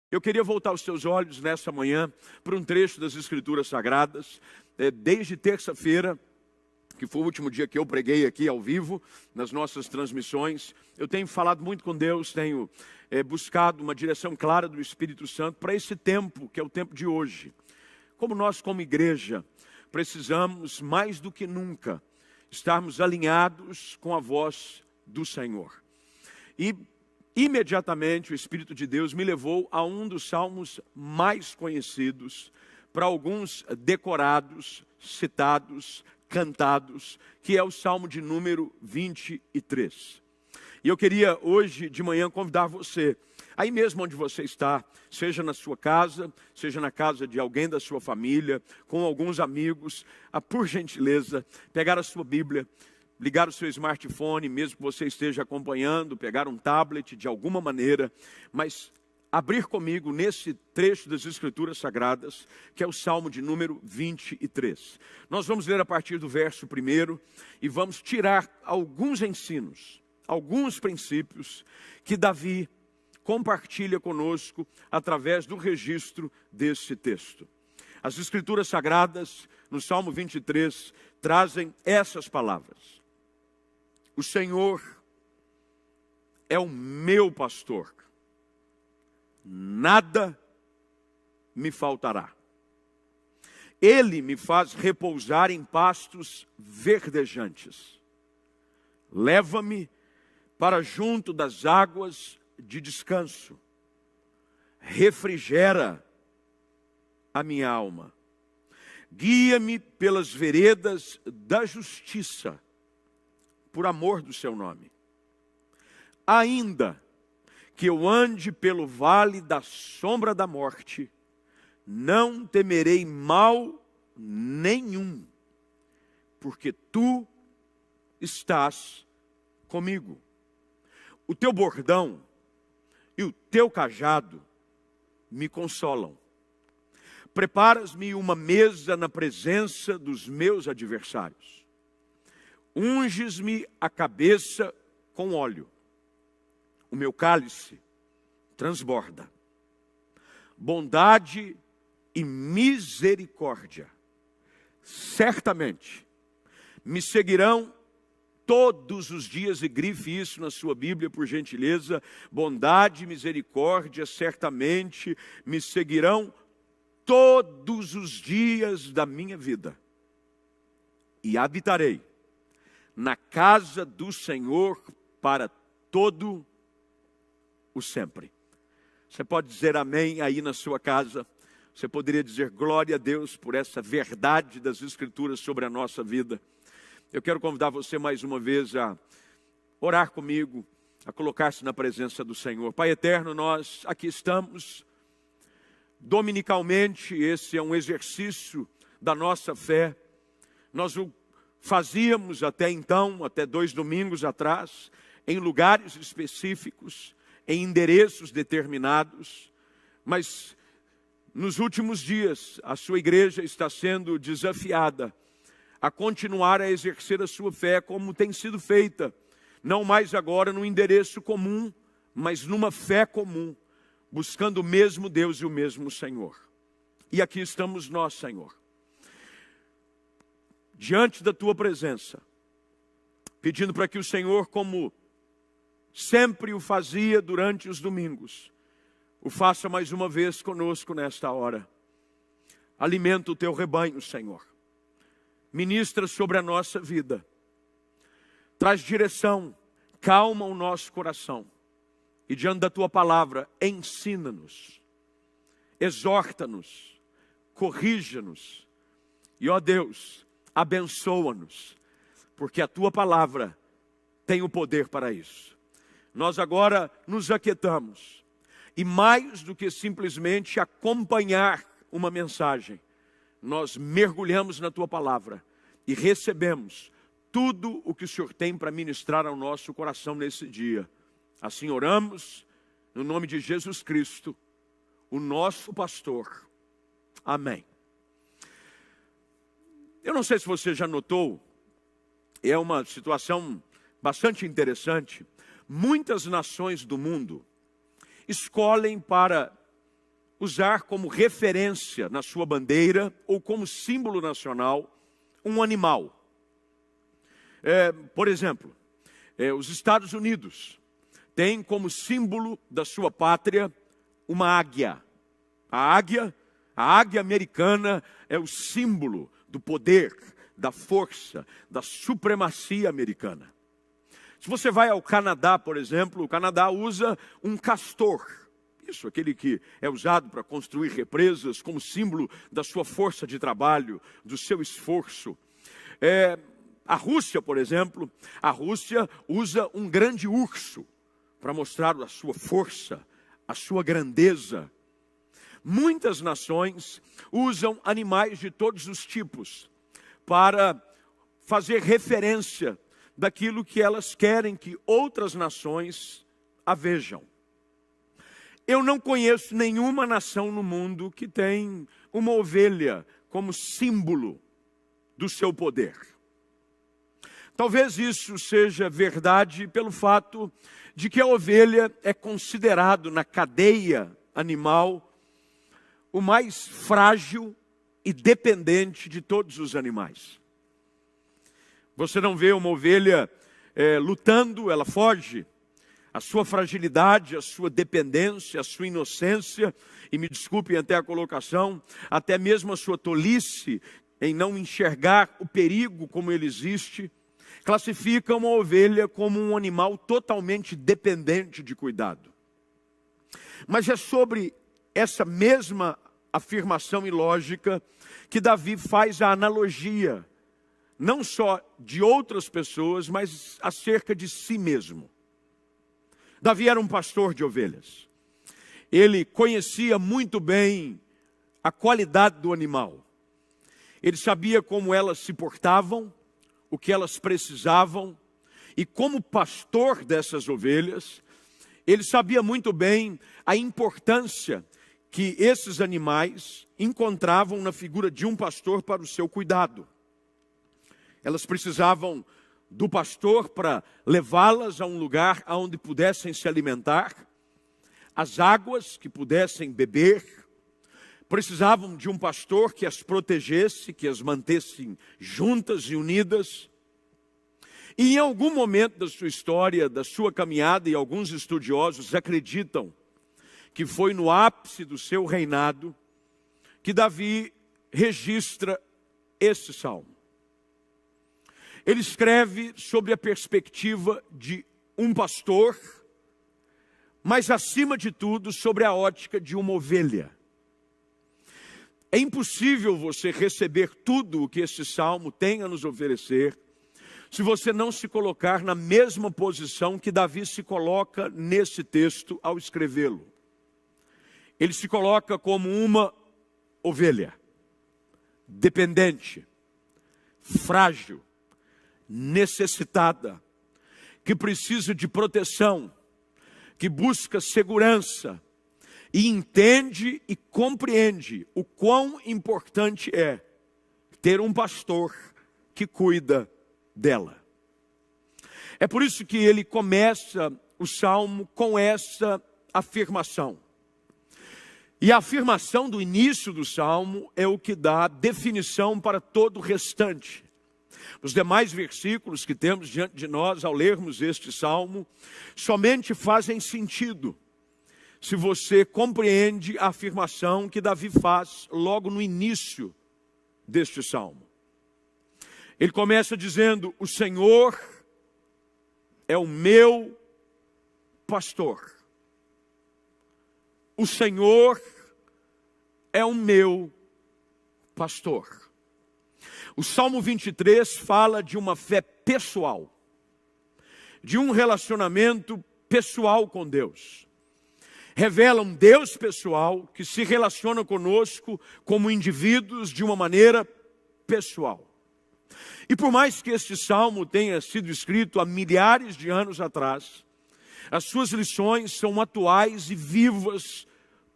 Eu queria voltar os seus olhos nessa manhã para um trecho das Escrituras Sagradas. Desde terça-feira, que foi o último dia que eu preguei aqui ao vivo, nas nossas transmissões, eu tenho falado muito com Deus, tenho buscado uma direção clara do Espírito Santo para esse tempo, que é o tempo de hoje. Como nós, como igreja, precisamos mais do que nunca estarmos alinhados com a voz do Senhor. E imediatamente o Espírito de Deus me levou a um dos salmos mais conhecidos, para alguns decorados, citados, cantados, que é o Salmo de número 23. E eu queria hoje de manhã convidar você, aí mesmo onde você está, seja na sua casa, seja na casa de alguém da sua família, com alguns amigos, a por gentileza, pegar a sua Bíblia, ligar o seu smartphone, mesmo que você esteja acompanhando, pegar um tablet de alguma maneira, mas abrir comigo nesse trecho das Escrituras Sagradas, que é o Salmo de número 23. Nós vamos ler a partir do verso 1 e vamos tirar alguns ensinos, alguns princípios que Davi compartilha conosco através do registro desse texto. As Escrituras Sagradas, no Salmo 23, trazem essas palavras. O Senhor é o meu pastor, nada me faltará. Ele me faz repousar em pastos verdejantes. Leva-me para junto das águas de descanso. Refrigera a minha alma. Guia-me pelas veredas da justiça, por amor do seu nome. Ainda que eu ande pelo vale da sombra da morte, não temerei mal nenhum, porque tu estás comigo. O teu bordão e o teu cajado me consolam. Preparas-me uma mesa na presença dos meus adversários. Unges-me a cabeça com óleo. O meu cálice transborda. Bondade e misericórdia certamente me seguirão todos os dias, e grife isso na sua Bíblia, por gentileza. Bondade e misericórdia certamente me seguirão todos os dias da minha vida. E habitarei na casa do Senhor para todo o sempre. Você pode dizer amém aí na sua casa. Você poderia dizer glória a Deus por essa verdade das Escrituras sobre a nossa vida. Eu quero convidar você mais uma vez a orar comigo, a colocar-se na presença do Senhor. Pai eterno, nós aqui estamos. Dominicalmente, esse é um exercício da nossa fé. Nós o fazíamos até então, até 2 domingos atrás, em lugares específicos, em endereços determinados, mas nos últimos dias a sua igreja está sendo desafiada a continuar a exercer a sua fé como tem sido feita, não mais agora no endereço comum, mas numa fé comum, buscando o mesmo Deus e o mesmo Senhor. E aqui estamos nós, Senhor, diante da tua presença, pedindo para que o Senhor, como sempre o fazia durante os domingos, o faça mais uma vez conosco nesta hora. Alimenta o teu rebanho, Senhor. Ministra sobre a nossa vida. Traz direção, calma o nosso coração. E diante da tua palavra, ensina-nos, exorta-nos, corrija-nos. E ó Deus, abençoa-nos, porque a tua palavra tem o poder para isso. Nós agora nos aquietamos, e mais do que simplesmente acompanhar uma mensagem, nós mergulhamos na tua palavra e recebemos tudo o que o Senhor tem para ministrar ao nosso coração nesse dia. Assim oramos, no nome de Jesus Cristo, o nosso pastor. Amém. Eu não sei se você já notou, é uma situação bastante interessante. Muitas nações do mundo escolhem para usar como referência na sua bandeira ou como símbolo nacional um animal. Por exemplo, os Estados Unidos têm como símbolo da sua pátria uma águia. A águia americana é o símbolo do poder, da força, da supremacia americana. Se você vai ao Canadá, por exemplo, o Canadá usa um castor. Isso, aquele que é usado para construir represas como símbolo da sua força de trabalho, do seu esforço. A Rússia, por exemplo, a Rússia usa um grande urso para mostrar a sua força, a sua grandeza. Muitas nações usam animais de todos os tipos para fazer referência daquilo que elas querem que outras nações a vejam. Eu não conheço nenhuma nação no mundo que tem uma ovelha como símbolo do seu poder. Talvez isso seja verdade pelo fato de que a ovelha é considerado na cadeia animal o mais frágil e dependente de todos os animais. Você não vê uma ovelha lutando, ela foge. A sua fragilidade, a sua dependência, a sua inocência, e me desculpem até a colocação, até mesmo a sua tolice em não enxergar o perigo como ele existe, classifica uma ovelha como um animal totalmente dependente de cuidado. Mas é sobre essa mesma afirmação ilógica que Davi faz a analogia, não só de outras pessoas, mas acerca de si mesmo. Davi era um pastor de ovelhas. Ele conhecia muito bem a qualidade do animal. Ele sabia como elas se portavam, o que elas precisavam, e como pastor dessas ovelhas, ele sabia muito bem a importância que esses animais encontravam na figura de um pastor para o seu cuidado. Elas precisavam do pastor para levá-las a um lugar onde pudessem se alimentar, as águas que pudessem beber, precisavam de um pastor que as protegesse, que as mantesse juntas e unidas. E em algum momento da sua história, da sua caminhada, e alguns estudiosos acreditam que foi no ápice do seu reinado que Davi registra esse salmo. Ele escreve sobre a perspectiva de um pastor, mas acima de tudo sobre a ótica de uma ovelha. É impossível você receber tudo o que esse salmo tem a nos oferecer se você não se colocar na mesma posição que Davi se coloca nesse texto ao escrevê-lo. Ele se coloca como uma ovelha, dependente, frágil, necessitada, que precisa de proteção, que busca segurança, e entende e compreende o quão importante é ter um pastor que cuida dela. É por isso que ele começa o salmo com essa afirmação. E a afirmação do início do salmo é o que dá definição para todo o restante. Os demais versículos que temos diante de nós ao lermos este salmo somente fazem sentido se você compreende a afirmação que Davi faz logo no início deste salmo. Ele começa dizendo: o Senhor é o meu pastor. O Senhor é o meu pastor. O Salmo 23 fala de uma fé pessoal, de um relacionamento pessoal com Deus. Revela um Deus pessoal que se relaciona conosco como indivíduos de uma maneira pessoal. E por mais que este salmo tenha sido escrito há milhares de anos atrás, as suas lições são atuais e vivas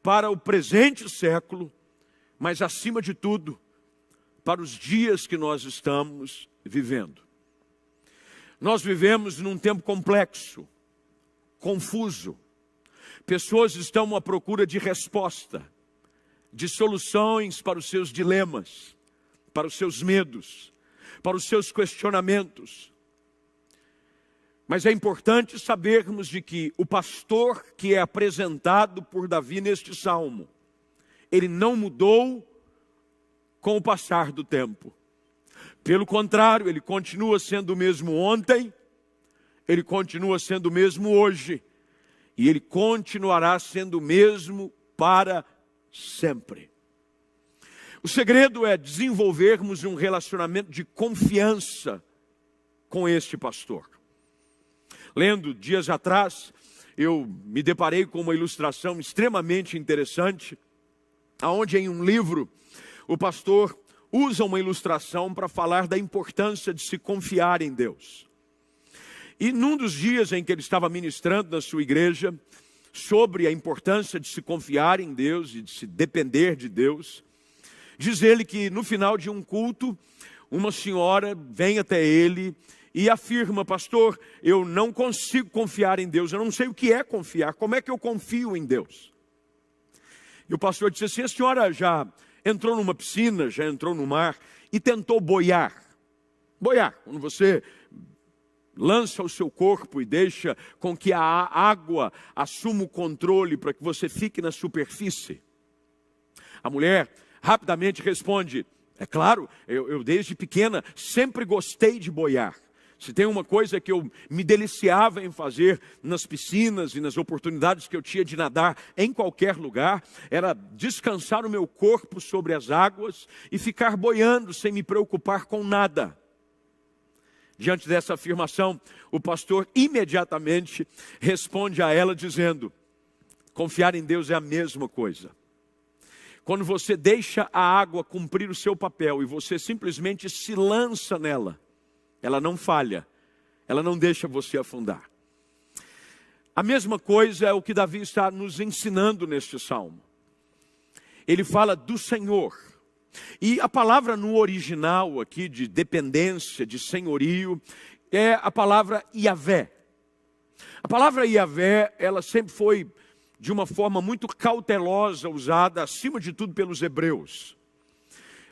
para o presente século, mas acima de tudo, para os dias que nós estamos vivendo. Nós vivemos num tempo complexo, confuso. Pessoas estão à procura de resposta. de soluções para os seus dilemas, para os seus medos, para os seus questionamentos. Mas é importante sabermos de que o pastor que é apresentado por Davi neste salmo, ele não mudou com o passar do tempo. Pelo contrário, ele continua sendo o mesmo ontem, ele continua sendo o mesmo hoje, e ele continuará sendo o mesmo para sempre. O segredo é desenvolvermos um relacionamento de confiança com este pastor. Lendo dias atrás, eu me deparei com uma ilustração extremamente interessante, onde em um livro o pastor usa uma ilustração para falar da importância de se confiar em Deus. E num dos dias em que ele estava ministrando na sua igreja, sobre a importância de se confiar em Deus e de se depender de Deus, diz ele que no final de um culto, uma senhora vem até ele e afirma: pastor, eu não consigo confiar em Deus, eu não sei o que é confiar, como é que eu confio em Deus? E o pastor disse assim: a senhora já entrou numa piscina, já entrou no mar e tentou boiar? Boiar, quando você lança o seu corpo e deixa com que a água assuma o controle para que você fique na superfície. A mulher rapidamente responde: é claro, eu desde pequena sempre gostei de boiar. Se tem uma coisa que eu me deliciava em fazer nas piscinas e nas oportunidades que eu tinha de nadar em qualquer lugar, era descansar o meu corpo sobre as águas e ficar boiando sem me preocupar com nada. Diante dessa afirmação, o pastor imediatamente responde a ela dizendo: confiar em Deus é a mesma coisa. Quando você deixa a água cumprir o seu papel e você simplesmente se lança nela, ela não falha, ela não deixa você afundar. A mesma coisa é o que Davi está nos ensinando neste salmo. Ele fala do Senhor. E a palavra no original aqui de dependência, de senhorio, é a palavra Yavé. A palavra Yavé, ela sempre foi de uma forma muito cautelosa usada, acima de tudo, pelos hebreus.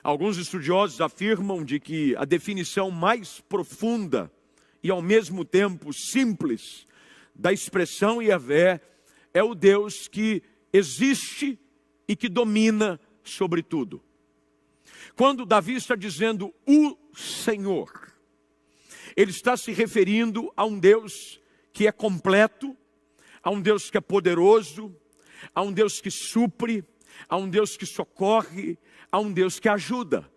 Alguns estudiosos afirmam de que a definição mais profunda e ao mesmo tempo simples da expressão Yavé é o Deus que existe e que domina sobre tudo. Quando Davi está dizendo o Senhor, ele está se referindo a um Deus que é completo, a um Deus que é poderoso, a um Deus que supre, a um Deus que socorre, a um Deus que ajuda.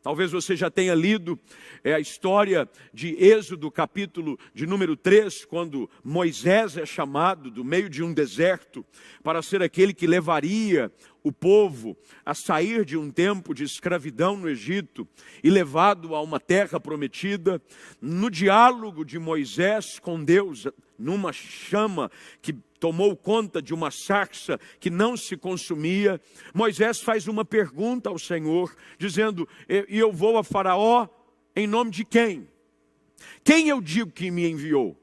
Talvez você já tenha lido a história de Êxodo, capítulo de número 3, quando Moisés é chamado do meio de um deserto para ser aquele que levaria o povo a sair de um tempo de escravidão no Egito e levado a uma terra prometida. No diálogo de Moisés com Deus, numa chama que tomou conta de uma sarça que não se consumia, Moisés faz uma pergunta ao Senhor, dizendo: e eu vou a Faraó em nome de quem? Quem eu digo que me enviou?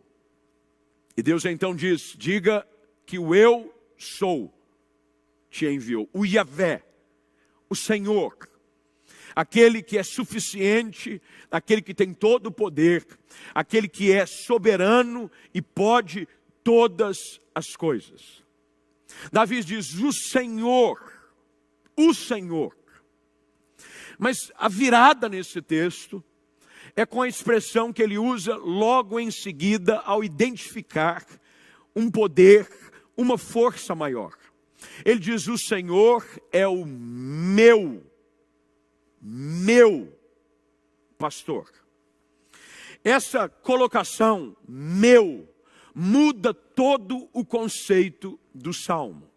E Deus então diz: diga que o eu sou te enviou. O Yavé, o Senhor, aquele que é suficiente, aquele que tem todo o poder, aquele que é soberano e pode todas as coisas. Davi diz: o Senhor, o Senhor. Mas a virada nesse texto é com a expressão que ele usa logo em seguida ao identificar um poder, uma força maior. Ele diz: o Senhor é o meu pastor. Essa colocação, meu, muda todo o conceito do Salmo.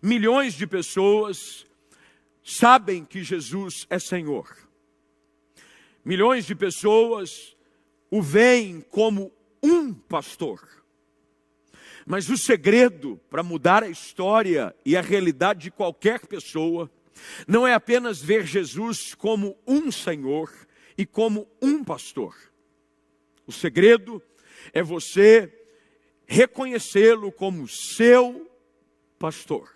Milhões de pessoas sabem que Jesus é Senhor. Milhões de pessoas o veem como um pastor. Mas o segredo para mudar a história e a realidade de qualquer pessoa não é apenas ver Jesus como um Senhor e como um pastor. O segredo é você reconhecê-lo como seu pastor.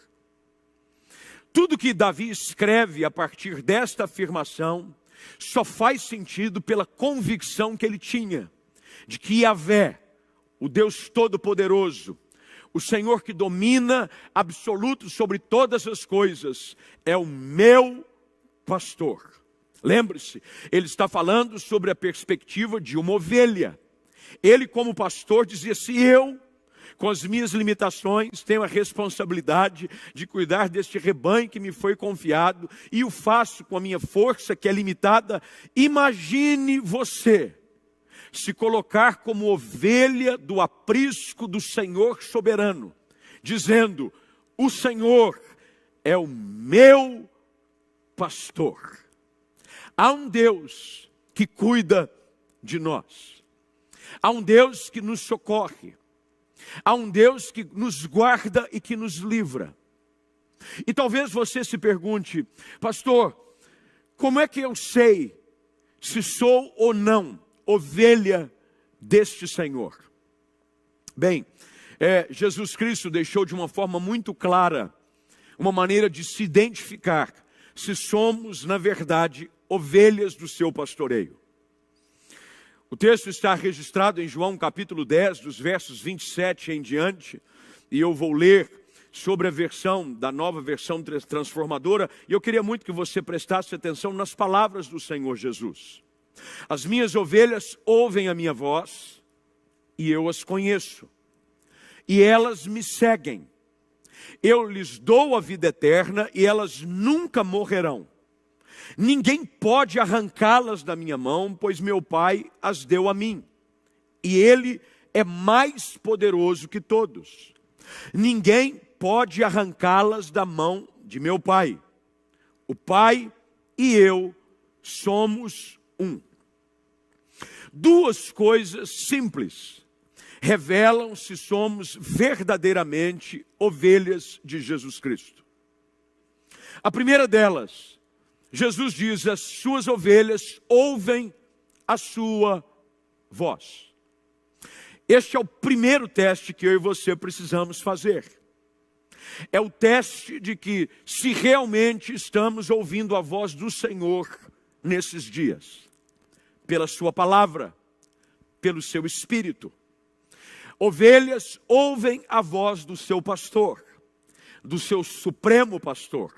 Tudo que Davi escreve a partir desta afirmação só faz sentido pela convicção que ele tinha de que Yahvé, o Deus Todo-Poderoso, o Senhor que domina absoluto sobre todas as coisas, é o meu pastor. Lembre-se, ele está falando sobre a perspectiva de uma ovelha. Ele, como pastor, dizia: se eu, com as minhas limitações, tenho a responsabilidade de cuidar deste rebanho que me foi confiado, e o faço com a minha força que é limitada, imagine você se colocar como ovelha do aprisco do Senhor soberano, dizendo: o Senhor é o meu pastor. Há um Deus que cuida de nós. Há um Deus que nos socorre. Há um Deus que nos guarda e que nos livra. E talvez você se pergunte: pastor, como é que eu sei se sou ou não ovelha deste Senhor? Bem, Jesus Cristo deixou de uma forma muito clara uma maneira de se identificar se somos, na verdade, ovelhas do seu pastoreio. O texto está registrado em João capítulo 10, dos versos 27 em diante, e eu vou ler sobre a versão, da nova versão transformadora, e eu queria muito que você prestasse atenção nas palavras do Senhor Jesus. As minhas ovelhas ouvem a minha voz, e eu as conheço, e elas me seguem. Eu lhes dou a vida eterna, e elas nunca morrerão. Ninguém pode arrancá-las da minha mão, pois meu Pai as deu a mim. E Ele é mais poderoso que todos. Ninguém pode arrancá-las da mão de meu Pai. O Pai e eu somos um. Duas coisas simples revelam se somos verdadeiramente ovelhas de Jesus Cristo. A primeira delas, Jesus diz: as suas ovelhas ouvem a sua voz. Este é o primeiro teste que eu e você precisamos fazer. É o teste de que se realmente estamos ouvindo a voz do Senhor nesses dias. Pela sua palavra, pelo seu Espírito. Ovelhas ouvem a voz do seu pastor, do seu supremo pastor,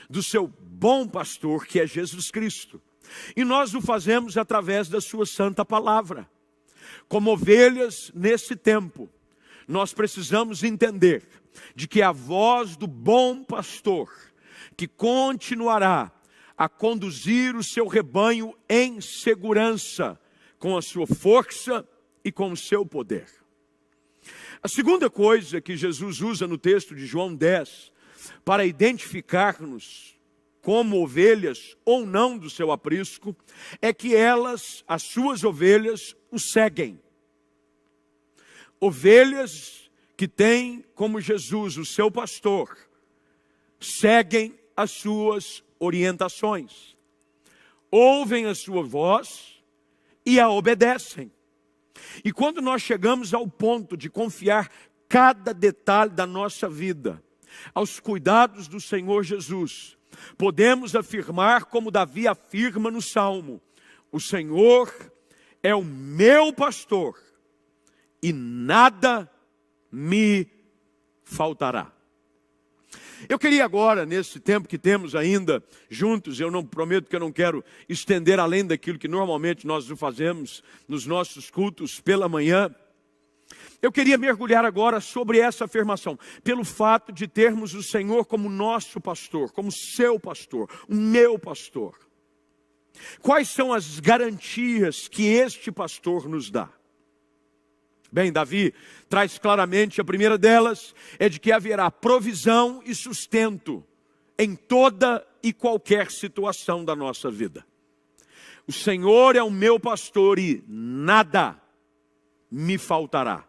do seu bom pastor, que é Jesus Cristo. E nós o fazemos através da sua santa palavra. Como ovelhas nesse tempo, nós precisamos entender de que a voz do bom pastor, que continuará a conduzir o seu rebanho em segurança, com a sua força e com o seu poder. A segunda coisa que Jesus usa no texto de João 10, para identificar-nos como ovelhas ou não do seu aprisco, é que elas, as suas ovelhas, o seguem. Ovelhas que têm como Jesus, o seu pastor, seguem as suas orientações, ouvem a sua voz e a obedecem. E quando nós chegamos ao ponto de confiar cada detalhe da nossa vida aos cuidados do Senhor Jesus, podemos afirmar, como Davi afirma no Salmo: o Senhor é o meu pastor e nada me faltará. Eu queria agora, nesse tempo que temos ainda juntos, eu não prometo que eu não quero estender além daquilo que normalmente nós fazemos nos nossos cultos pela manhã. Eu queria mergulhar agora sobre essa afirmação, pelo fato de termos o Senhor como nosso pastor, como seu pastor, o meu pastor. Quais são as garantias que este pastor nos dá? Bem, Davi traz claramente, a primeira delas é de que haverá provisão e sustento em toda e qualquer situação da nossa vida. O Senhor é o meu pastor e nada me faltará.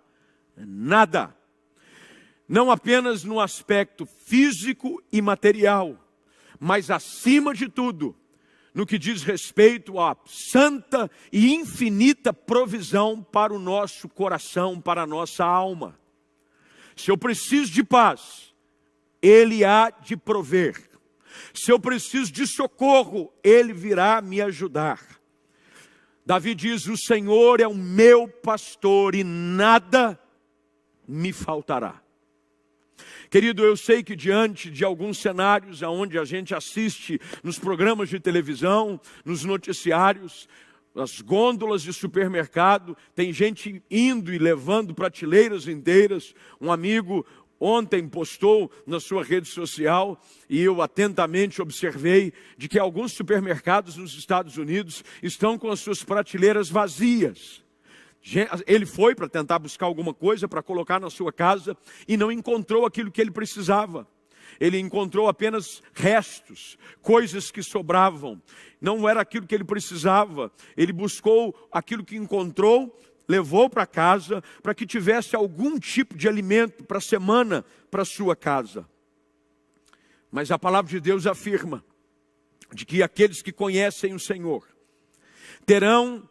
Nada. Não apenas no aspecto físico e material, mas acima de tudo, no que diz respeito à santa e infinita provisão para o nosso coração, para a nossa alma. Se eu preciso de paz, Ele há de prover. Se eu preciso de socorro, Ele virá me ajudar. Davi diz: o Senhor é o meu pastor e nada me faltará. Querido, eu sei que diante de alguns cenários onde a gente assiste nos programas de televisão, nos noticiários, as gôndolas de supermercado, tem gente indo e levando prateleiras inteiras. Um amigo ontem postou na sua rede social, e eu atentamente observei, de que alguns supermercados nos Estados Unidos estão com as suas prateleiras vazias. Ele foi para tentar buscar alguma coisa para colocar na sua casa e não encontrou aquilo que ele precisava. Ele encontrou apenas restos, coisas que sobravam. Não era aquilo que ele precisava. Ele buscou aquilo que encontrou, levou para casa, para que tivesse algum tipo de alimento para a semana, para a sua casa. Mas a palavra de Deus afirma de que aqueles que conhecem o Senhor terão,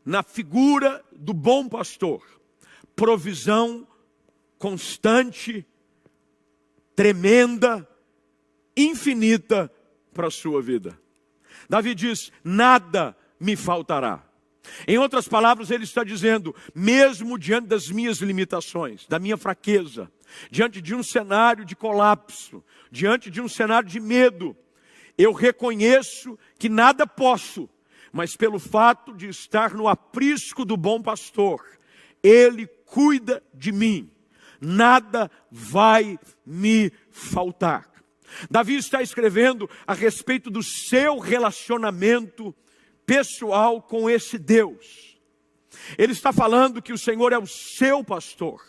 na figura do bom pastor, provisão constante, tremenda, infinita para a sua vida. Davi diz: nada me faltará. Em outras palavras, ele está dizendo: mesmo diante das minhas limitações, da minha fraqueza, diante de um cenário de colapso, diante de um cenário de medo, eu reconheço que nada posso, mas pelo fato de estar no aprisco do bom pastor, Ele cuida de mim, nada vai me faltar. Davi está escrevendo a respeito do seu relacionamento pessoal com esse Deus. Ele está falando que o Senhor é o seu pastor.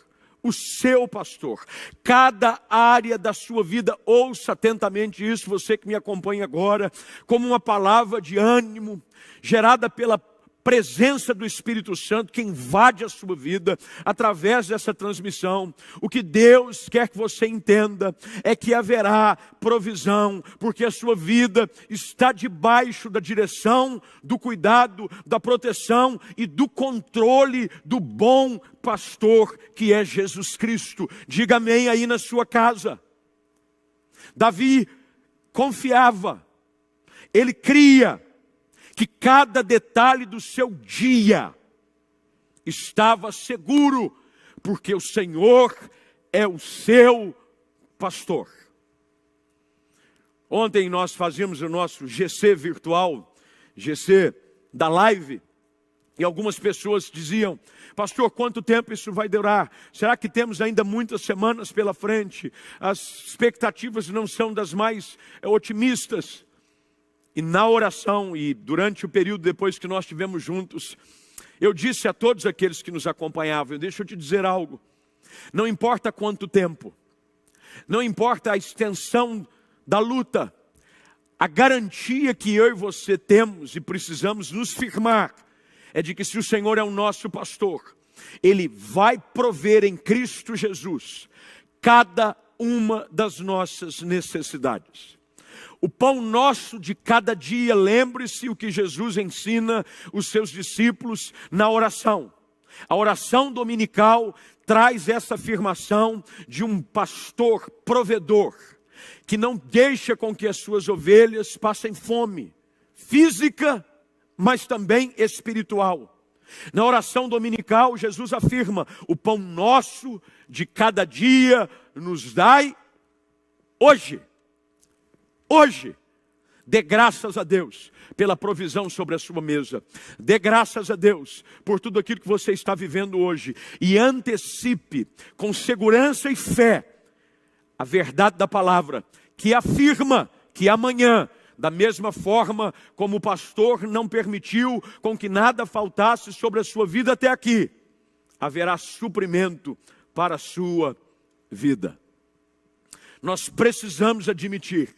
O seu pastor. Cada área da sua vida, ouça atentamente isso, você que me acompanha agora, como uma palavra de ânimo, gerada pela presença do Espírito Santo que invade a sua vida através dessa transmissão. O que Deus quer que você entenda é que haverá provisão, porque a sua vida está debaixo da direção, do cuidado, da proteção e do controle do bom pastor que é Jesus Cristo. Diga amém aí na sua casa. Davi confiava, ele cria que cada detalhe do seu dia estava seguro, porque o Senhor é o seu pastor. Ontem nós fazíamos o nosso GC virtual, GC da live, e algumas pessoas diziam: pastor, quanto tempo isso vai durar? Será que temos ainda muitas semanas pela frente? As expectativas não são das mais otimistas. E na oração, e durante o período depois que nós estivemos juntos, eu disse a todos aqueles que nos acompanhavam: deixa eu te dizer algo, não importa quanto tempo, não importa a extensão da luta, a garantia que eu e você temos e precisamos nos firmar, é de que se o Senhor é o nosso pastor, Ele vai prover em Cristo Jesus cada uma das nossas necessidades. O pão nosso de cada dia, lembre-se o que Jesus ensina os seus discípulos na oração. A oração dominical traz essa afirmação de um pastor provedor, que não deixa com que as suas ovelhas passem fome, física, mas também espiritual. Na oração dominical, Jesus afirma: o pão nosso de cada dia nos dai hoje. Hoje, dê graças a Deus pela provisão sobre a sua mesa. Dê graças a Deus por tudo aquilo que você está vivendo hoje. E antecipe com segurança e fé a verdade da palavra, que afirma que amanhã, da mesma forma como o pastor não permitiu com que nada faltasse sobre a sua vida até aqui, haverá suprimento para a sua vida. Nós precisamos admitir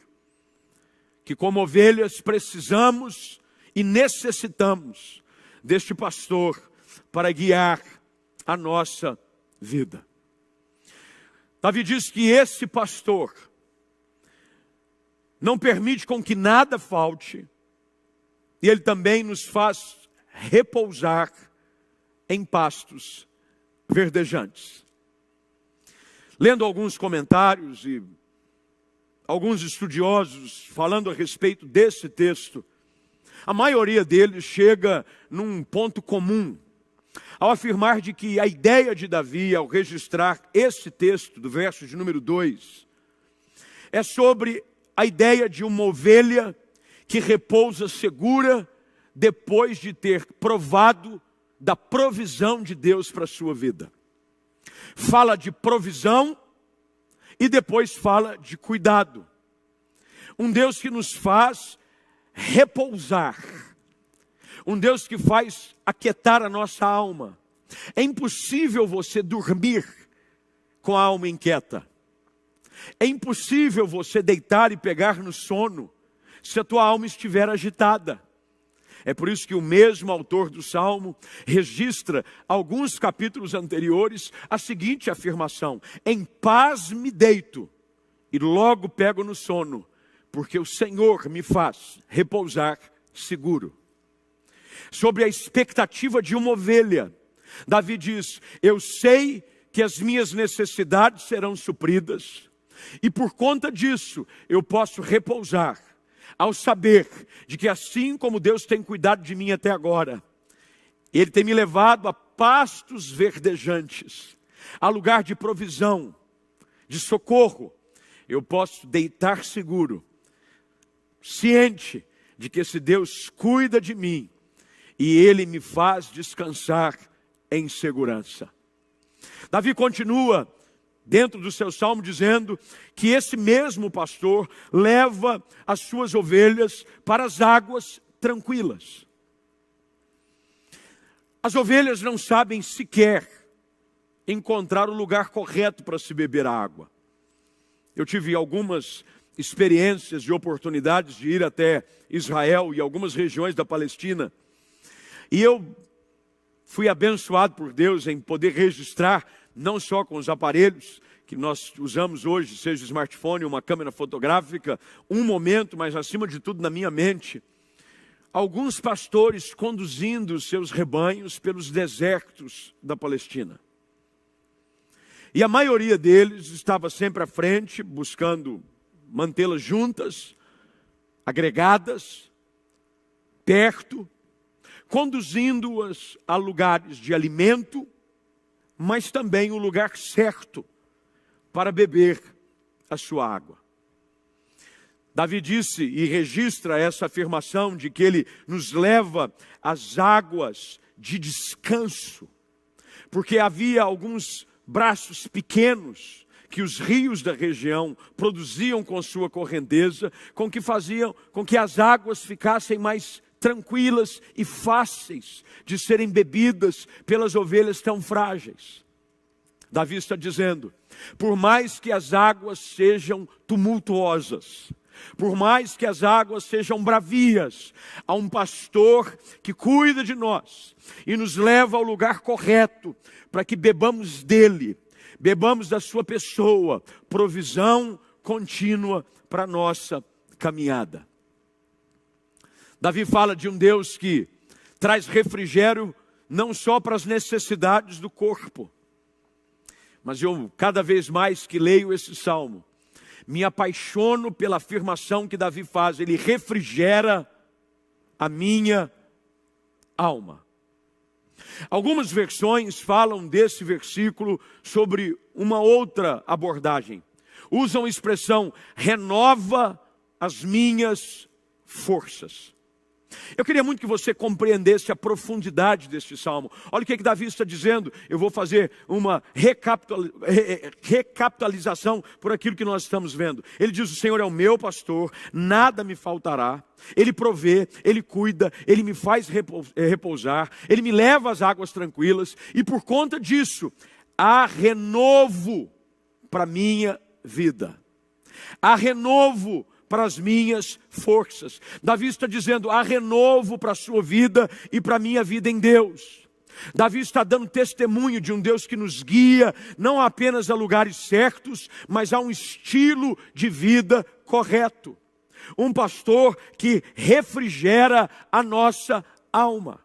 que como ovelhas precisamos e necessitamos deste pastor para guiar a nossa vida. Davi diz que esse pastor não permite com que nada falte, e ele também nos faz repousar em pastos verdejantes. Lendo alguns comentários e alguns estudiosos falando a respeito desse texto, a maioria deles chega num ponto comum, ao afirmar de que a ideia de Davi, ao registrar esse texto, do verso de número 2, é sobre a ideia de uma ovelha que repousa segura depois de ter provado da provisão de Deus para a sua vida. Fala de provisão e depois fala de cuidado. Um Deus que nos faz repousar. Um Deus que faz aquietar a nossa alma. É impossível você dormir com a alma inquieta. É impossível você deitar e pegar no sono se a tua alma estiver agitada. É por isso que o mesmo autor do Salmo registra, alguns capítulos anteriores, a seguinte afirmação: em paz me deito e logo pego no sono, porque o Senhor me faz repousar seguro. Sobre a expectativa de uma ovelha, Davi diz: eu sei que as minhas necessidades serão supridas, e por conta disso eu posso repousar, ao saber de que assim como Deus tem cuidado de mim até agora, Ele tem me levado a pastos verdejantes, a lugar de provisão, de socorro, eu posso deitar seguro, ciente de que esse Deus cuida de mim, e Ele me faz descansar em segurança. Davi continua dentro do seu salmo dizendo que esse mesmo pastor leva as suas ovelhas para as águas tranquilas. As ovelhas não sabem sequer encontrar o lugar correto para se beber a água. Eu tive algumas experiências e oportunidades de ir até Israel e algumas regiões da Palestina, e eu fui abençoado por Deus em poder registrar, não só com os aparelhos que nós usamos hoje, seja o smartphone, uma câmera fotográfica, um momento, mas acima de tudo na minha mente, alguns pastores conduzindo seus rebanhos pelos desertos da Palestina. E a maioria deles estava sempre à frente, buscando mantê-las juntas, agregadas, perto, conduzindo-as a lugares de alimento, mas também o lugar certo para beber a sua água. Davi disse e registra essa afirmação de que Ele nos leva às águas de descanso, porque havia alguns braços pequenos que os rios da região produziam com sua correnteza, com que faziam com que as águas ficassem mais tranquilas e fáceis de serem bebidas pelas ovelhas tão frágeis. Davi está dizendo: por mais que as águas sejam tumultuosas, por mais que as águas sejam bravias, há um pastor que cuida de nós e nos leva ao lugar correto para que bebamos dele, bebamos da sua pessoa, provisão contínua para a nossa caminhada. Davi fala de um Deus que traz refrigério não só para as necessidades do corpo, mas eu, cada vez mais que leio esse salmo, me apaixono pela afirmação que Davi faz: ele refrigera a minha alma. Algumas versões falam desse versículo sobre uma outra abordagem. Usam a expressão: renova as minhas forças. Eu queria muito que você compreendesse a profundidade deste salmo. Olha o que Davi está dizendo. Eu vou fazer uma recapitalização por aquilo que nós estamos vendo. Ele diz: o Senhor é o meu pastor, nada me faltará. Ele provê, Ele cuida, Ele me faz repousar, Ele me leva às águas tranquilas, e por conta disso, há renovo para a minha vida. Há renovo para as minhas forças. Davi está dizendo: há renovo para a sua vida e para a minha vida em Deus. Davi está dando testemunho de um Deus que nos guia, não apenas a lugares certos, mas a um estilo de vida correto. Um pastor que refrigera a nossa alma.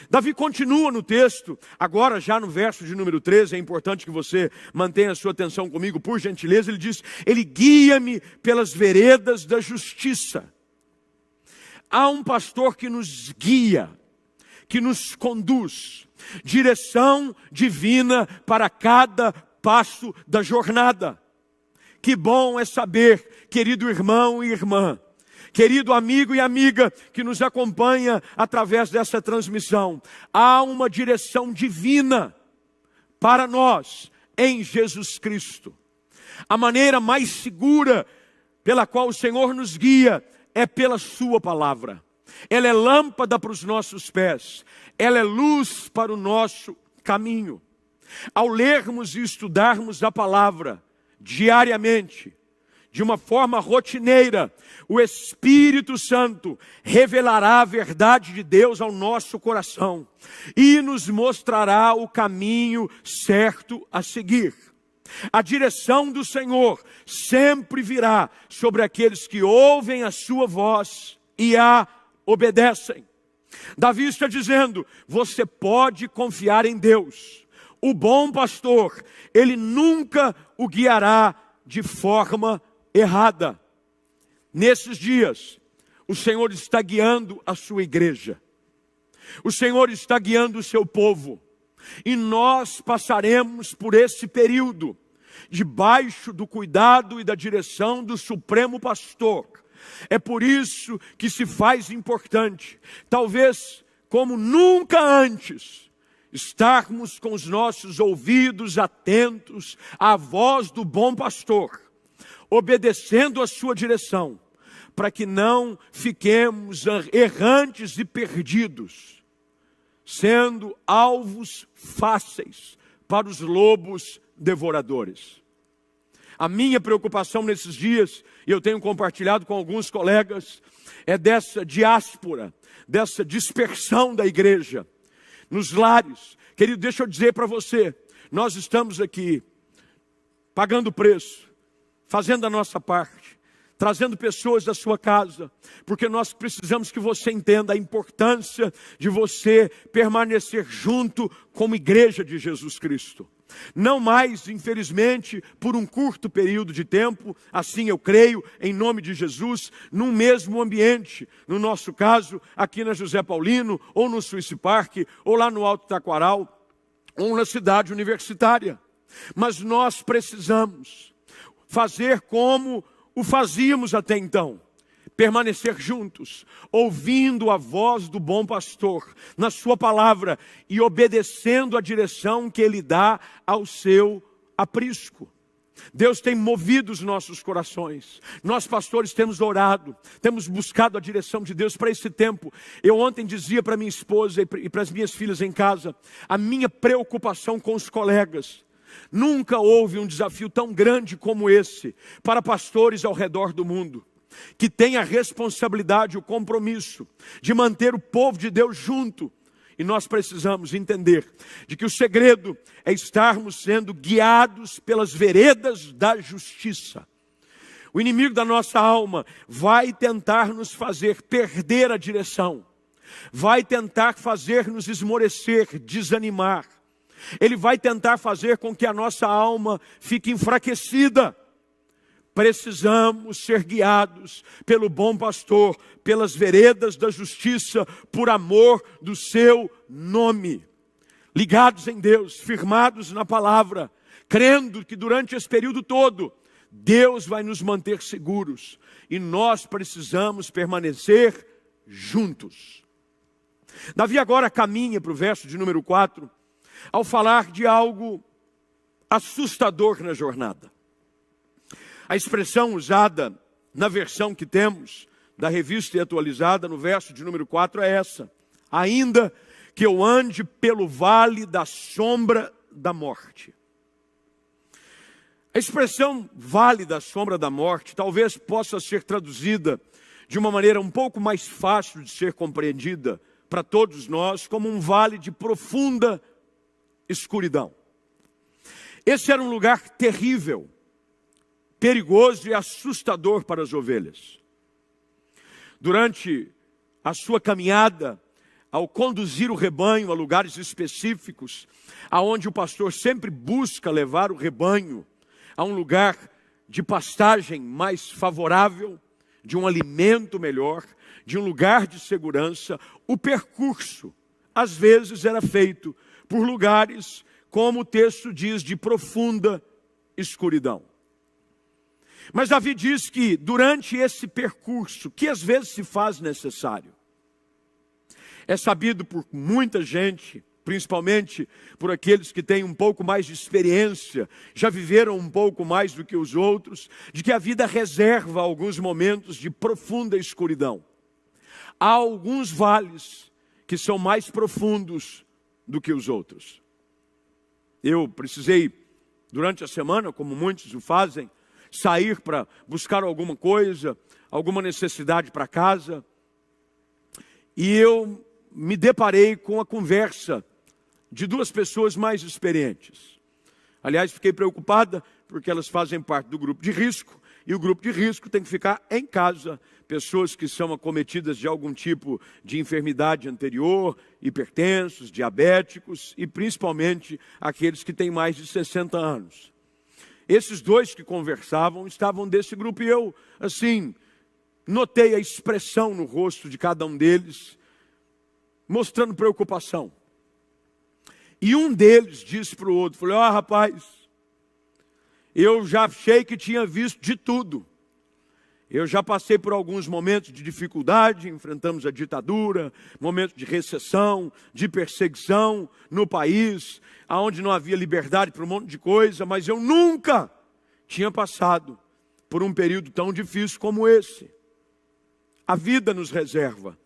Davi continua no texto, agora já no verso de número 13, é importante que você mantenha a sua atenção comigo, por gentileza. Ele diz: ele guia-me pelas veredas da justiça. Há um pastor que nos guia, que nos conduz, direção divina para cada passo da jornada. Que bom é saber, querido irmão e irmã, querido amigo e amiga que nos acompanha através dessa transmissão, há uma direção divina para nós em Jesus Cristo. A maneira mais segura pela qual o Senhor nos guia é pela sua palavra. Ela é lâmpada para os nossos pés, ela é luz para o nosso caminho. Ao lermos e estudarmos a palavra diariamente, de uma forma rotineira, o Espírito Santo revelará a verdade de Deus ao nosso coração e nos mostrará o caminho certo a seguir. A direção do Senhor sempre virá sobre aqueles que ouvem a sua voz e a obedecem. Davi está dizendo: você pode confiar em Deus. O bom pastor, ele nunca o guiará de forma errada. Nesses dias, o Senhor está guiando a sua igreja. O Senhor está guiando o seu povo. E nós passaremos por esse período debaixo do cuidado e da direção do Supremo Pastor. É por isso que se faz importante, talvez como nunca antes, estarmos com os nossos ouvidos atentos à voz do bom pastor, obedecendo a sua direção, para que não fiquemos errantes e perdidos, sendo alvos fáceis para os lobos devoradores. A minha preocupação nesses dias, e eu tenho compartilhado com alguns colegas, é dessa diáspora, dessa dispersão da igreja nos lares. Querido, deixa eu dizer para você, nós estamos aqui pagando preço, fazendo a nossa parte, trazendo pessoas da sua casa, porque nós precisamos que você entenda a importância de você permanecer junto como igreja de Jesus Cristo. Não mais, infelizmente, por um curto período de tempo, assim eu creio, em nome de Jesus, num mesmo ambiente. No nosso caso, aqui na José Paulino, ou no Swiss Park, ou lá no Alto Taquaral, ou na cidade universitária. Mas nós precisamos fazer como o fazíamos até então. Permanecer juntos, ouvindo a voz do bom pastor, na sua palavra, e obedecendo a direção que ele dá ao seu aprisco. Deus tem movido os nossos corações. Nós pastores temos orado, temos buscado a direção de Deus para esse tempo. Eu ontem dizia para minha esposa e para as minhas filhas em casa, a minha preocupação com os colegas. Nunca houve um desafio tão grande como esse para pastores ao redor do mundo, que tem a responsabilidade, o compromisso de manter o povo de Deus junto. E nós precisamos entender de que o segredo é estarmos sendo guiados pelas veredas da justiça. O inimigo da nossa alma vai tentar nos fazer perder a direção, vai tentar fazer-nos esmorecer, desanimar. Ele vai tentar fazer com que a nossa alma fique enfraquecida. Precisamos ser guiados pelo bom pastor, pelas veredas da justiça, por amor do seu nome. Ligados em Deus, firmados na palavra, crendo que durante esse período todo, Deus vai nos manter seguros. E nós precisamos permanecer juntos. Davi agora caminha para o verso de número 4, ao falar de algo assustador na jornada. A expressão usada na versão que temos, da Revista e Atualizada, no verso de número 4 é essa: ainda que eu ande pelo vale da sombra da morte. A expressão vale da sombra da morte talvez possa ser traduzida de uma maneira um pouco mais fácil de ser compreendida para todos nós, como um vale de profunda escuridão. Esse era um lugar terrível, perigoso e assustador para as ovelhas. Durante a sua caminhada, ao conduzir o rebanho a lugares específicos, aonde o pastor sempre busca levar o rebanho a um lugar de pastagem mais favorável, de um alimento melhor, de um lugar de segurança, o percurso, às vezes, era feito por lugares, como o texto diz, de profunda escuridão. Mas Davi diz que durante esse percurso, que às vezes se faz necessário, é sabido por muita gente, principalmente por aqueles que têm um pouco mais de experiência, já viveram um pouco mais do que os outros, de que a vida reserva alguns momentos de profunda escuridão. Há alguns vales que são mais profundos do que os outros. Eu precisei, durante a semana, como muitos o fazem, sair para buscar alguma coisa, alguma necessidade para casa, e eu me deparei com a conversa de duas pessoas mais experientes. Aliás, fiquei preocupada porque elas fazem parte do grupo de risco, e o grupo de risco tem que ficar em casa. Pessoas que são acometidas de algum tipo de enfermidade anterior, hipertensos, diabéticos e principalmente aqueles que têm mais de 60 anos. Esses dois que conversavam estavam desse grupo e eu, assim, notei a expressão no rosto de cada um deles, mostrando preocupação. E um deles disse para o outro, falou, rapaz, eu já achei que tinha visto de tudo. Eu já passei por alguns momentos de dificuldade, enfrentamos a ditadura, momentos de recessão, de perseguição no país, onde não havia liberdade para um monte de coisa, mas eu nunca tinha passado por um período tão difícil como esse. A vida nos reserva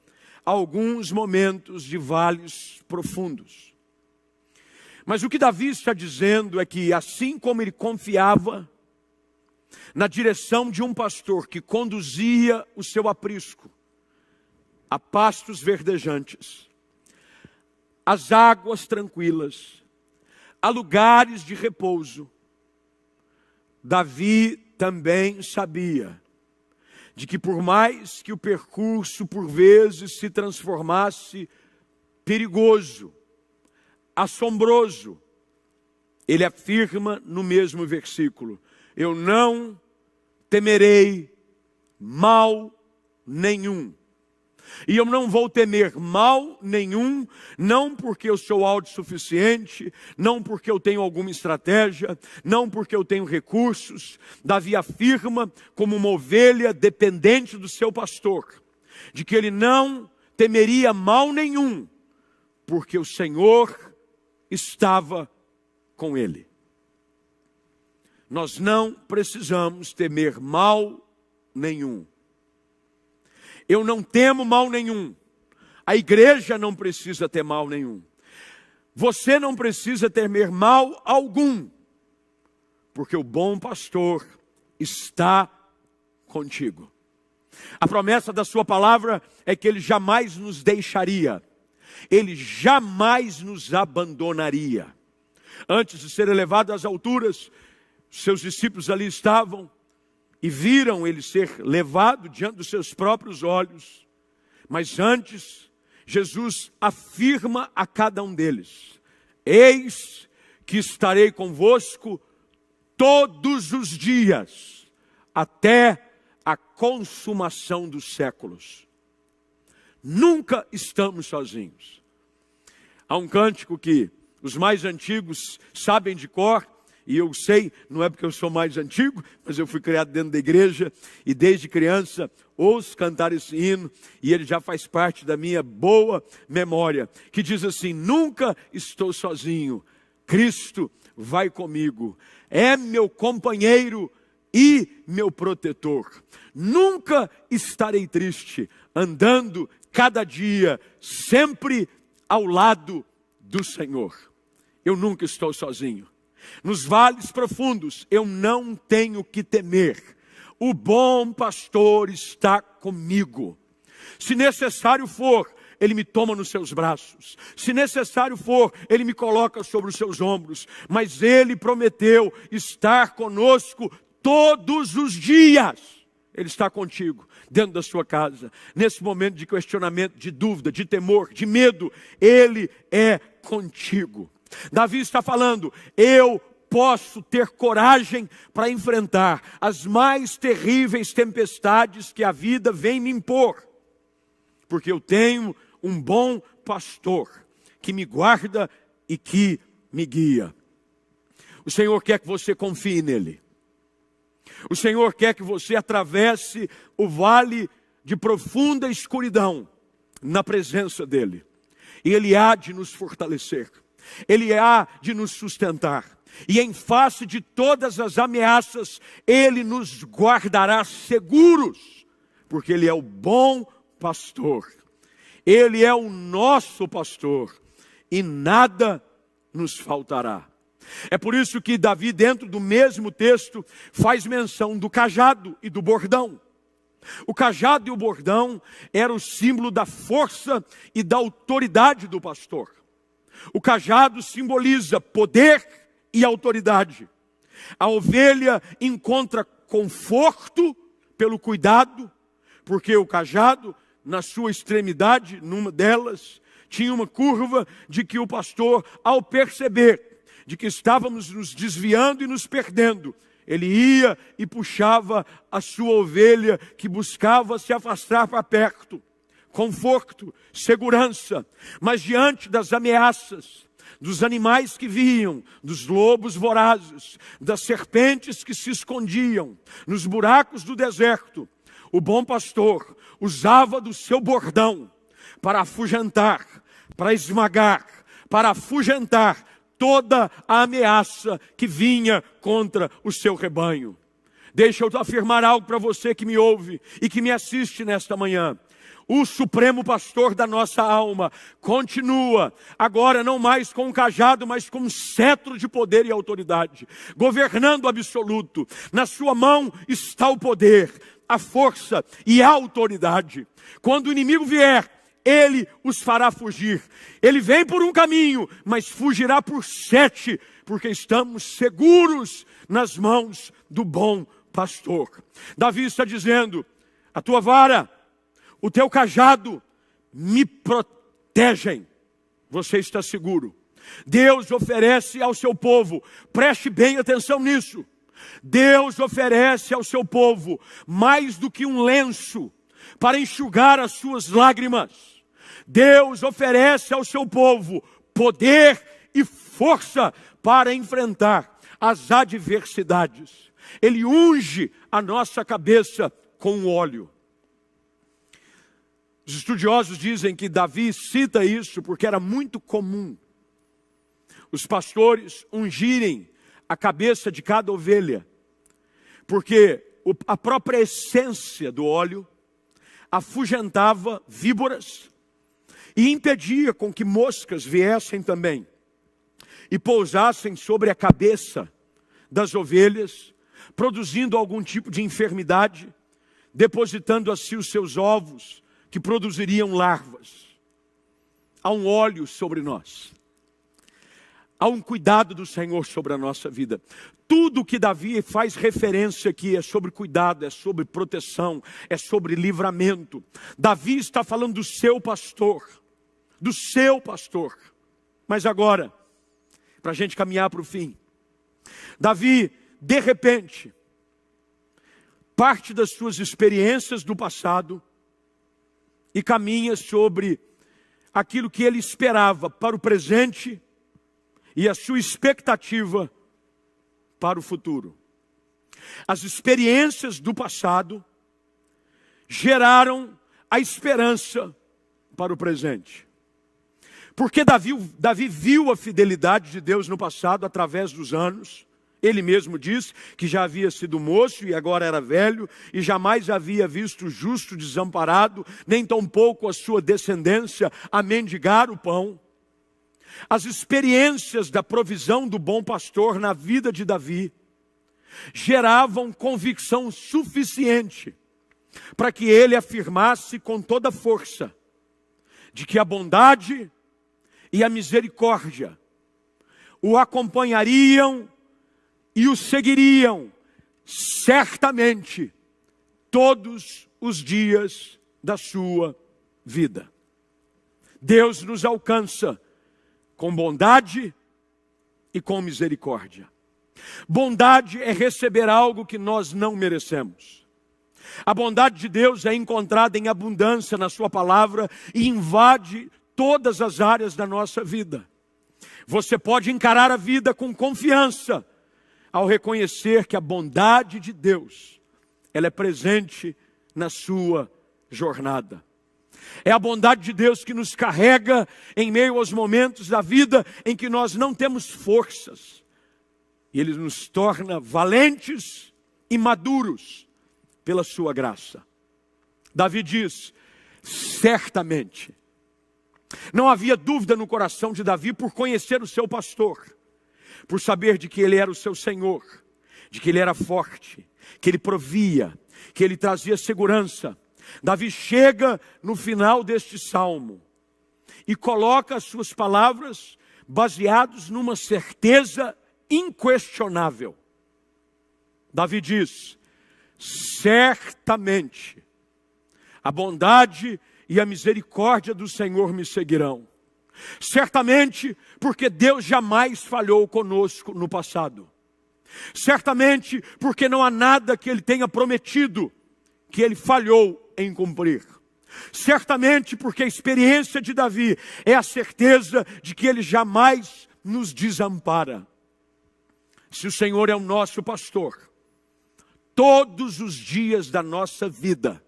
alguns momentos de vales profundos. Mas o que Davi está dizendo é que assim como ele confiava na direção de um pastor que conduzia o seu aprisco a pastos verdejantes, às águas tranquilas, a lugares de repouso, Davi também sabia de que por mais que o percurso por vezes se transformasse perigoso, assombroso, ele afirma no mesmo versículo, eu não temerei mal nenhum. E eu não vou temer mal nenhum, não porque eu sou autossuficiente, não porque eu tenho alguma estratégia, não porque eu tenho recursos. Davi afirma como uma ovelha dependente do seu pastor, de que ele não temeria mal nenhum, porque o Senhor estava com ele. Nós não precisamos temer mal nenhum. Eu não temo mal nenhum. A igreja não precisa ter mal nenhum. Você não precisa temer mal algum, porque o bom pastor está contigo. A promessa da sua palavra é que ele jamais nos deixaria. Ele jamais nos abandonaria. Antes de ser elevado às alturas, seus discípulos ali estavam e viram ele ser levado diante dos seus próprios olhos. Mas antes, Jesus afirma a cada um deles, eis que estarei convosco todos os dias, até a consumação dos séculos. Nunca estamos sozinhos. Há um cântico que os mais antigos sabem de cor, e eu sei, não é porque eu sou mais antigo, mas eu fui criado dentro da igreja, e desde criança ouço cantar esse hino, e ele já faz parte da minha boa memória, que diz assim, nunca estou sozinho, Cristo vai comigo, é meu companheiro e meu protetor. Nunca estarei triste, andando cada dia, sempre ao lado do Senhor. Eu nunca estou sozinho. Nos vales profundos, eu não tenho que temer. O bom pastor está comigo. Se necessário for, ele me toma nos seus braços. Se necessário for, ele me coloca sobre os seus ombros. Mas ele prometeu estar conosco todos os dias. Ele está contigo, dentro da sua casa. Nesse momento de questionamento, de dúvida, de temor, de medo, Ele é contigo. Davi está falando, eu posso ter coragem para enfrentar as mais terríveis tempestades que a vida vem me impor. Porque eu tenho um bom pastor que me guarda e que me guia. O Senhor quer que você confie nele. O Senhor quer que você atravesse o vale de profunda escuridão na presença dele. E Ele há de nos fortalecer. Ele há de nos sustentar. E em face de todas as ameaças, Ele nos guardará seguros. Porque Ele é o bom pastor. Ele é o nosso pastor. E nada nos faltará. É por isso que Davi, dentro do mesmo texto, faz menção do cajado e do bordão. O cajado e o bordão eram o símbolo da força e da autoridade do pastor. O cajado simboliza poder e autoridade. A ovelha encontra conforto pelo cuidado, porque o cajado, na sua extremidade, numa delas, tinha uma curva de que o pastor, ao perceber de que estávamos nos desviando e nos perdendo, ele ia e puxava a sua ovelha que buscava se afastar para perto. Conforto, segurança, mas diante das ameaças, dos animais que vinham, dos lobos vorazes, das serpentes que se escondiam nos buracos do deserto, o bom pastor usava do seu bordão para afugentar, para esmagar, para afugentar toda a ameaça que vinha contra o seu rebanho. Deixa eu afirmar algo para você que me ouve e que me assiste nesta manhã. O supremo pastor da nossa alma continua, agora não mais com um cajado, mas com um cetro de poder e autoridade, governando o absoluto. Na sua mão está o poder, a força e a autoridade. Quando o inimigo vier, Ele os fará fugir. Ele vem por um caminho, mas fugirá por 7, porque estamos seguros nas mãos do bom pastor. Davi está dizendo, a tua vara, o teu cajado me protegem. Você está seguro. Deus oferece ao seu povo, preste bem atenção nisso. Deus oferece ao seu povo mais do que um lenço para enxugar as suas lágrimas. Deus oferece ao seu povo poder e força para enfrentar as adversidades. Ele unge a nossa cabeça com óleo. Os estudiosos dizem que Davi cita isso porque era muito comum os pastores ungirem a cabeça de cada ovelha, porque a própria essência do óleo afugentava víboras e impedia com que moscas viessem também e pousassem sobre a cabeça das ovelhas, produzindo algum tipo de enfermidade, depositando assim os seus ovos, que produziriam larvas. Há um óleo sobre nós. Há um cuidado do Senhor sobre a nossa vida. Tudo que Davi faz referência aqui é sobre cuidado, é sobre proteção, é sobre livramento. Davi está falando do seu pastor. Do seu pastor. Mas agora, para a gente caminhar para o fim. Davi, de repente, parte das suas experiências do passado e caminha sobre aquilo que ele esperava para o presente e a sua expectativa para o futuro. As experiências do passado geraram a esperança para o presente. Porque Davi viu a fidelidade de Deus no passado através dos anos. Ele mesmo diz que já havia sido moço e agora era velho, e jamais havia visto o justo desamparado, nem tampouco a sua descendência a mendigar o pão. As experiências da provisão do bom pastor na vida de Davi geravam convicção suficiente para que ele afirmasse com toda força de que a bondade e a misericórdia o acompanhariam e o seguiriam certamente todos os dias da sua vida. Deus nos alcança com bondade e com misericórdia. Bondade é receber algo que nós não merecemos. A bondade de Deus é encontrada em abundância na sua palavra e invade todas as áreas da nossa vida. Você pode encarar a vida com confiança ao reconhecer que a bondade de Deus, ela é presente na sua jornada. É a bondade de Deus que nos carrega em meio aos momentos da vida em que nós não temos forças. E Ele nos torna valentes e maduros pela sua graça. Davi diz, certamente. Não havia dúvida no coração de Davi por conhecer o seu pastor, por saber de que ele era o seu Senhor, de que ele era forte, que ele provia, que ele trazia segurança. Davi chega no final deste salmo e coloca as suas palavras baseadas numa certeza inquestionável. Davi diz, certamente a bondade e a misericórdia do Senhor me seguirão. Certamente, porque Deus jamais falhou conosco no passado. Certamente, porque não há nada que Ele tenha prometido que Ele falhou em cumprir. Certamente, porque a experiência de Davi é a certeza de que Ele jamais nos desampara. Se o Senhor é o nosso pastor, todos os dias da nossa vida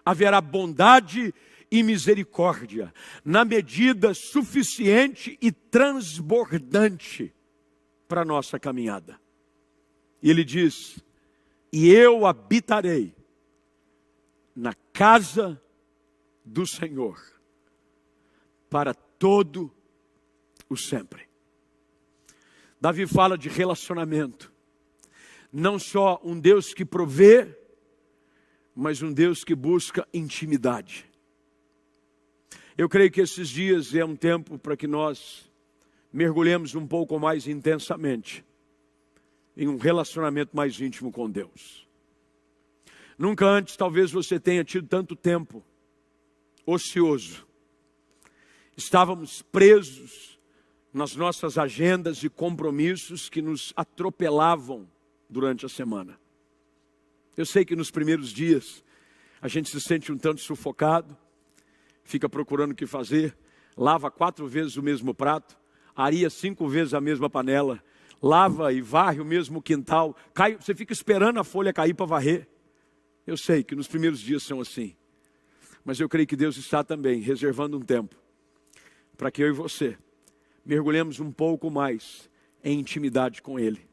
haverá bondade e misericórdia, na medida suficiente e transbordante para a nossa caminhada. E ele diz, e eu habitarei na casa do Senhor para todo o sempre. Davi fala de relacionamento, não só um Deus que provê, mas um Deus que busca intimidade. Eu creio que esses dias é um tempo para que nós mergulhemos um pouco mais intensamente em um relacionamento mais íntimo com Deus. Nunca antes talvez você tenha tido tanto tempo ocioso. Estávamos presos nas nossas agendas e compromissos que nos atropelavam durante a semana. Eu sei que nos primeiros dias a gente se sente um tanto sufocado, fica procurando o que fazer, lava 4 vezes o mesmo prato, aria 5 vezes a mesma panela, lava e varre o mesmo quintal, você fica esperando a folha cair para varrer. Eu sei que nos primeiros dias são assim, mas eu creio que Deus está também reservando um tempo para que eu e você mergulhemos um pouco mais em intimidade com Ele.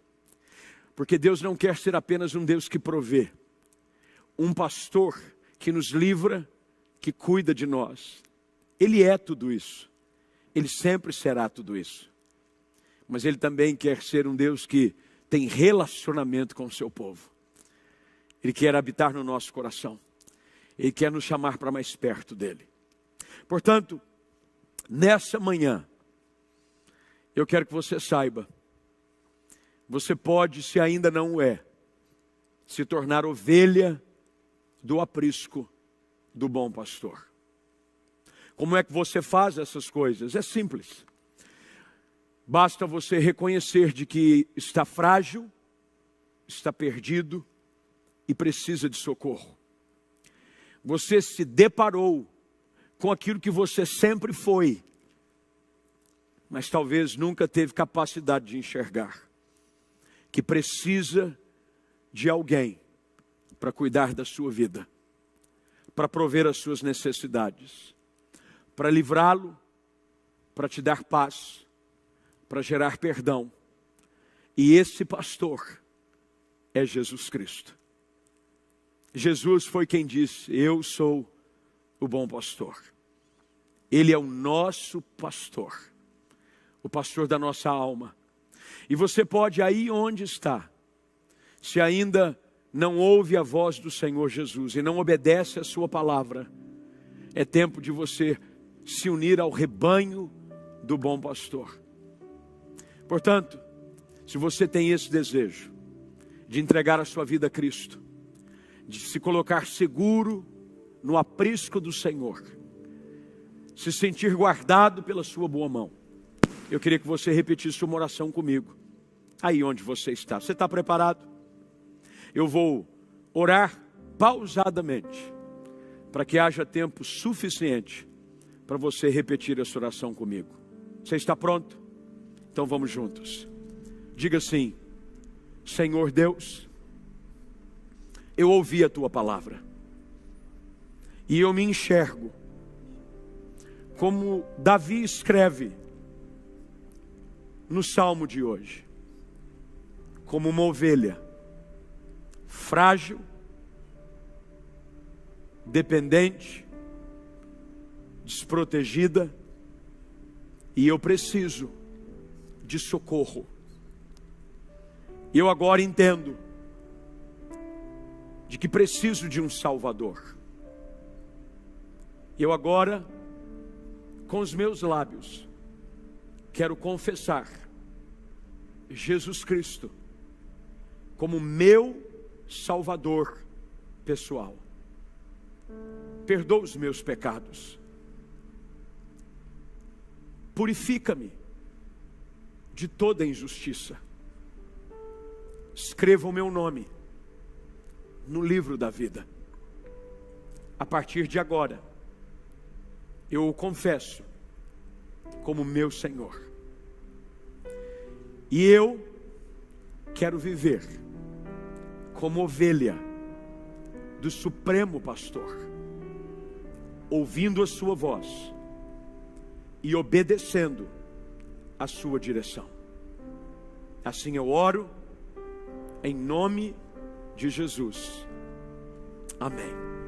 Porque Deus não quer ser apenas um Deus que provê, um pastor que nos livra, que cuida de nós. Ele é tudo isso. Ele sempre será tudo isso. Mas Ele também quer ser um Deus que tem relacionamento com o seu povo. Ele quer habitar no nosso coração. Ele quer nos chamar para mais perto dEle. Portanto, nessa manhã, eu quero que você saiba, você pode, se ainda não o é, se tornar ovelha do aprisco do bom pastor. Como é que você faz essas coisas? É simples. Basta você reconhecer de que está frágil, está perdido e precisa de socorro. Você se deparou com aquilo que você sempre foi, mas talvez nunca teve capacidade de enxergar. Que precisa de alguém para cuidar da sua vida, para prover as suas necessidades, para livrá-lo, para te dar paz, para gerar perdão. E esse pastor é Jesus Cristo. Jesus foi quem disse, eu sou o bom pastor. Ele é o nosso pastor, o pastor da nossa alma. E você pode, aí onde está, se ainda não ouve a voz do Senhor Jesus e não obedece a sua palavra, é tempo de você se unir ao rebanho do bom pastor. Portanto, se você tem esse desejo de entregar a sua vida a Cristo, de se colocar seguro no aprisco do Senhor, se sentir guardado pela sua boa mão, eu queria que você repetisse uma oração comigo, aí onde você está. Você está preparado? Eu vou orar pausadamente, para que haja tempo suficiente para você repetir essa oração comigo. Você está pronto? Então vamos juntos. Diga assim: Senhor Deus, eu ouvi a tua palavra e eu me enxergo como Davi escreve no salmo de hoje, como uma ovelha frágil, dependente, desprotegida, e eu preciso de socorro. Eu agora entendo de que preciso de um Salvador. Eu agora, com os meus lábios, quero confessar Jesus Cristo como meu Salvador pessoal. Perdoa os meus pecados. Purifica-me de toda injustiça. Escreva o meu nome no livro da vida. A partir de agora, eu o confesso como meu Senhor. E eu quero viver como ovelha do Supremo Pastor, ouvindo a sua voz e obedecendo a sua direção. Assim eu oro, em nome de Jesus. Amém.